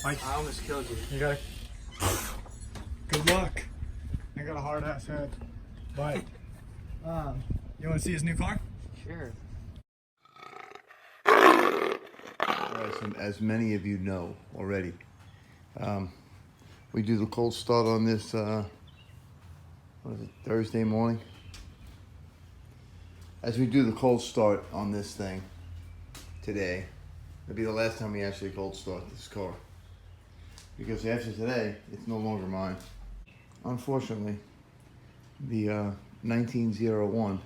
Mike, I almost killed you. You got it. Good luck. I got a hard ass head. But, you want to see his new car? Sure. As many of you know already, we do the cold start on this, what is it, Thursday morning? As we do the cold start on this thing today, it'll be the last time we actually cold start this car. Because after today, it's no longer mine. Unfortunately, the 1901,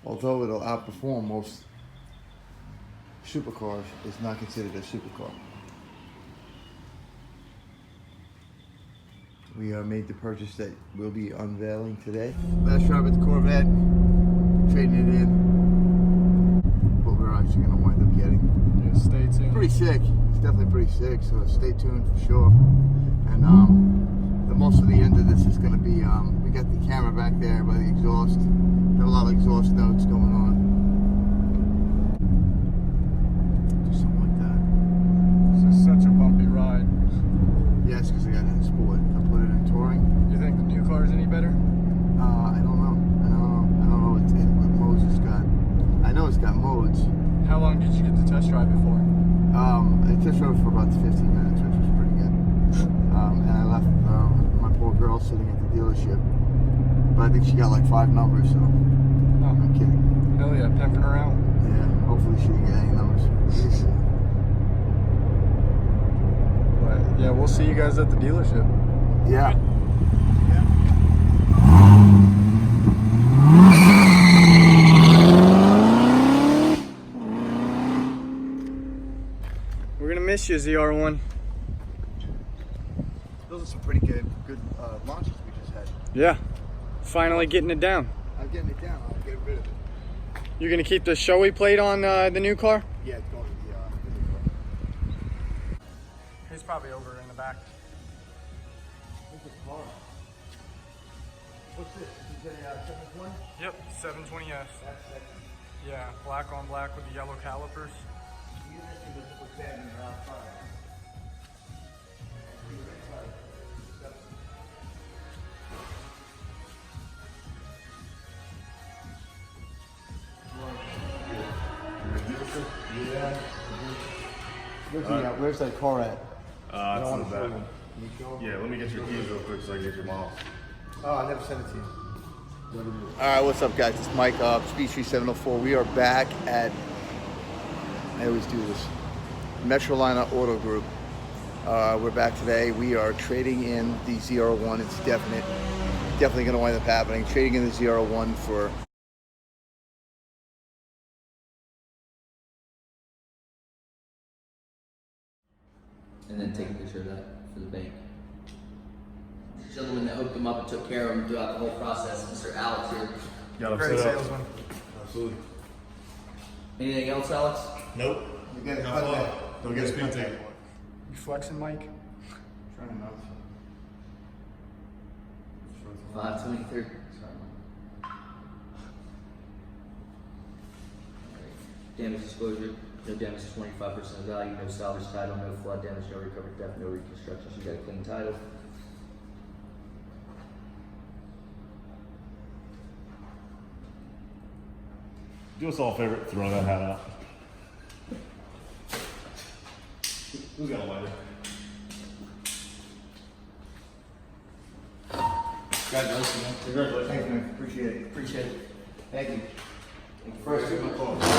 although it'll outperform most supercars, is not considered a supercar. We made the purchase that we'll be unveiling today. Last drive with the Corvette, trading it in. What we're actually going to wind up getting. Yeah, stay tuned. Pretty sick. It's definitely pretty sick, so stay tuned for sure. And the most of the end of this is going to be, we got the camera back there by the exhaust. We have a lot of exhaust notes going on. Just something like that. This is such a bumpy ride. Yes, because I got it in sport. I put it in touring. Do you think the new car is any better? I don't know. I don't know what modes it's got. I know it's got modes. How long did you get the test drive it for? I test drove for about 15 minutes, which was pretty good. And I left my poor girl sitting at the dealership. But I think she got like 5 numbers, so Oh. I'm kidding. Hell yeah, pimping her out. Yeah, hopefully she didn't get any numbers. But yeah, we'll see you guys at the dealership. Yeah. We're gonna miss you, ZR1. Those are some pretty good launches we just had. Yeah, finally getting it down. I'm getting it down. I'll get rid of it. You're gonna keep the Shoei plate on the new car? Yeah, it's going to the new car. He's probably over in the back. What's this car? What's this? Is it a 720? Yep, 720S. That's sexy. Yeah, black on black with the yellow calipers. You mentioned this was bad in your outside. Yeah. Where's that car at? It's in the back. Yeah, let me get your keys real quick so I can get your model. Oh, I never sent it to you. Alright, what's up guys? It's Mike, Speed 3704. We are back at, I always do this, Metrolina Auto Group. We're back today. We are trading in the ZR1. It's definitely going to wind up happening. Trading in the ZR1 for and then take a picture of that for the bank. The gentleman that hooked them up and took care of them throughout the whole process, Mr. Alex here. Got them Great set up. salesman. Absolutely. Anything else, Alex? Nope. You guys Have fun. Don't get a speed ticket. You flexing, Mike? Trying not to. 523. Damage disclosure, no damage to 25% of value, no salvage title, no flood damage, no recovered theft, no reconstruction. She's got a clean title. Do us all a favor, throw that hat out. Who's got a lighter? Congratulations, man. Congratulations. Thanks man, appreciate it. Appreciate it. Thank you. First, super close.